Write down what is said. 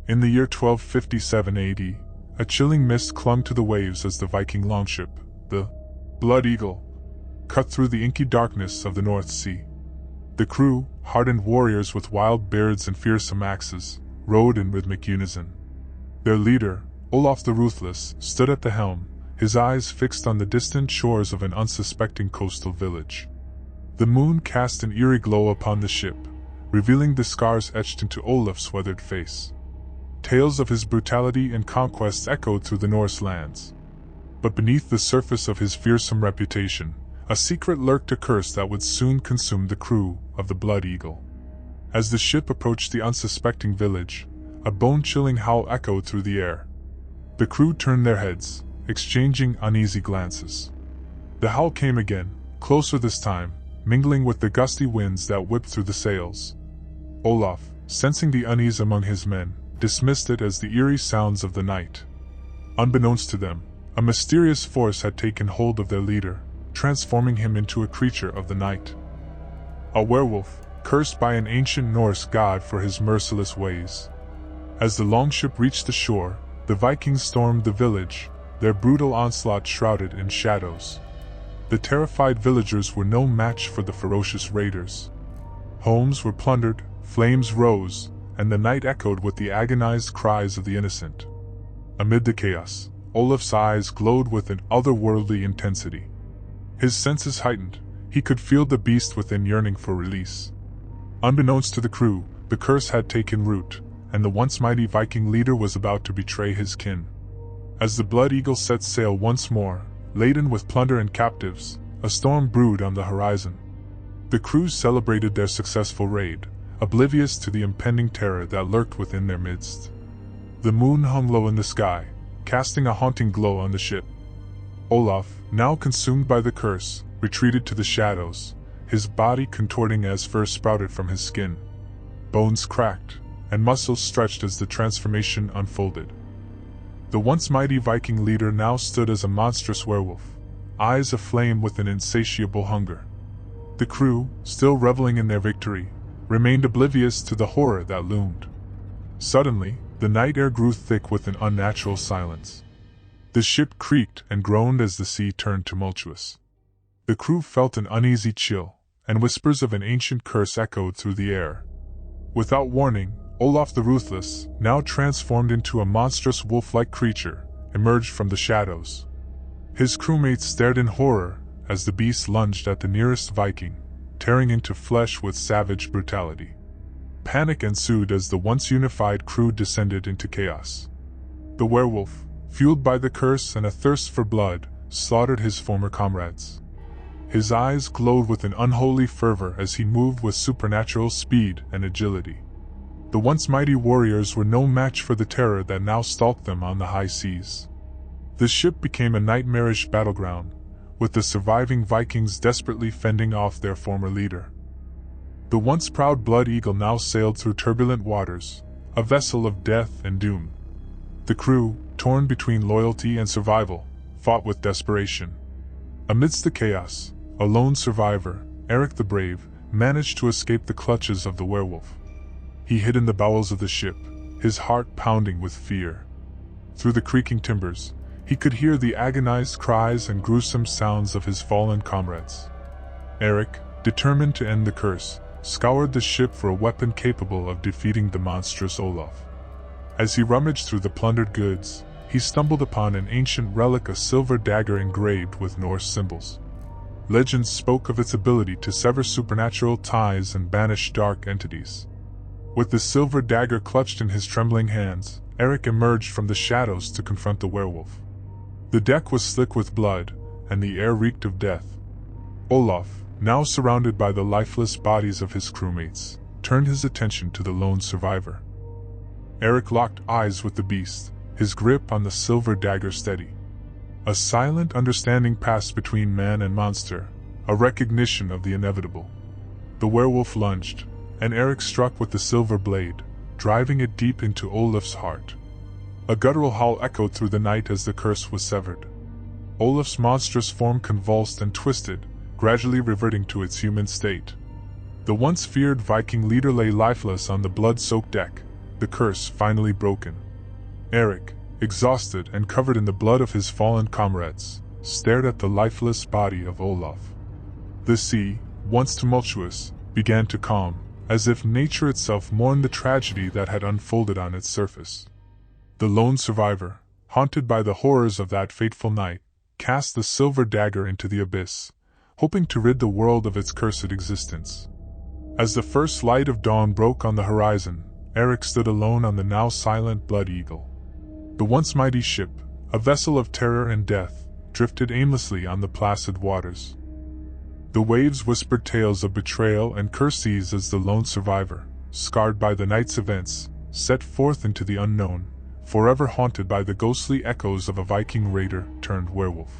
In the year 1257 AD, a chilling mist clung to the waves as the Viking longship, the Blood Eagle, cut through the inky darkness of the North Sea. The crew, hardened warriors with wild beards and fearsome axes, rowed in rhythmic unison. Their leader, Olaf the Ruthless, stood at the helm, his eyes fixed on the distant shores of an unsuspecting coastal village. The moon cast an eerie glow upon the ship, revealing the scars etched into Olaf's weathered face. Tales of his brutality and conquests echoed through the Norse lands. But beneath the surface of his fearsome reputation, a secret lurked, a curse that would soon consume the crew of the Blood Eagle. As the ship approached the unsuspecting village, a bone-chilling howl echoed through the air. The crew turned their heads, exchanging uneasy glances. The howl came again, closer this time, mingling with the gusty winds that whipped through the sails. Olaf, sensing the unease among his men, dismissed it as the eerie sounds of the night. Unbeknownst to them, a mysterious force had taken hold of their leader, transforming him into a creature of the night. A werewolf, cursed by an ancient Norse god for his merciless ways. As the longship reached the shore, the Vikings stormed the village, their brutal onslaught shrouded in shadows. The terrified villagers were no match for the ferocious raiders. Homes were plundered, flames rose, and the night echoed with the agonized cries of the innocent. Amid the chaos, Olaf's eyes glowed with an otherworldly intensity. His senses heightened, he could feel the beast within yearning for release. Unbeknownst to the crew, the curse had taken root, and the once mighty Viking leader was about to betray his kin. As the Blood Eagle set sail once more, laden with plunder and captives, a storm brewed on the horizon. The crew celebrated their successful raid, oblivious to the impending terror that lurked within their midst. The moon hung low in the sky, casting a haunting glow on the ship. Olaf, now consumed by the curse, retreated to the shadows, his body contorting as fur sprouted from his skin. Bones cracked, and muscles stretched as the transformation unfolded. The once mighty Viking leader now stood as a monstrous werewolf, eyes aflame with an insatiable hunger. The crew, still reveling in their victory, remained oblivious to the horror that loomed. Suddenly, the night air grew thick with an unnatural silence. The ship creaked and groaned as the sea turned tumultuous. The crew felt an uneasy chill, and whispers of an ancient curse echoed through the air. Without warning, Olaf the Ruthless, now transformed into a monstrous wolf-like creature, emerged from the shadows. His crewmates stared in horror as the beast lunged at the nearest Viking, tearing into flesh with savage brutality. Panic ensued as the once unified crew descended into chaos. The werewolf, fueled by the curse and a thirst for blood, slaughtered his former comrades. His eyes glowed with an unholy fervor as he moved with supernatural speed and agility. The once mighty warriors were no match for the terror that now stalked them on the high seas. The ship became a nightmarish battleground, with the surviving Vikings desperately fending off their former leader. The once proud Blood Eagle now sailed through turbulent waters, a vessel of death and doom. The crew, torn between loyalty and survival, fought with desperation. Amidst the chaos, a lone survivor, Eric the Brave, managed to escape the clutches of the werewolf. He hid in the bowels of the ship, his heart pounding with fear. Through the creaking timbers, he could hear the agonized cries and gruesome sounds of his fallen comrades. Eric, determined to end the curse, scoured the ship for a weapon capable of defeating the monstrous Olaf. As he rummaged through the plundered goods, he stumbled upon an ancient relic, a silver dagger engraved with Norse symbols. Legends spoke of its ability to sever supernatural ties and banish dark entities. With the silver dagger clutched in his trembling hands, Eric emerged from the shadows to confront the werewolf. The deck was slick with blood, and the air reeked of death. Olaf, now surrounded by the lifeless bodies of his crewmates, turned his attention to the lone survivor. Eric locked eyes with the beast, his grip on the silver dagger steady. A silent understanding passed between man and monster, a recognition of the inevitable. The werewolf lunged, and Eric struck with the silver blade, driving it deep into Olaf's heart. A guttural howl echoed through the night as the curse was severed. Olaf's monstrous form convulsed and twisted, gradually reverting to its human state. The once feared Viking leader lay lifeless on the blood-soaked deck, the the curse finally broken. Eric, exhausted and covered in the blood of his fallen comrades, stared at the lifeless body of Olaf. The sea, once tumultuous, began to calm, as if nature itself mourned the tragedy that had unfolded on its surface. The lone survivor, haunted by the horrors of that fateful night, cast the silver dagger into the abyss, hoping to rid the world of its cursed existence. As the first light of dawn broke on the horizon, Eric stood alone on the now silent Blood Eagle. The once mighty ship, a vessel of terror and death, drifted aimlessly on the placid waters. The waves whispered tales of betrayal and curses as the lone survivor, scarred by the night's events, set forth into the unknown, forever haunted by the ghostly echoes of a Viking raider turned werewolf.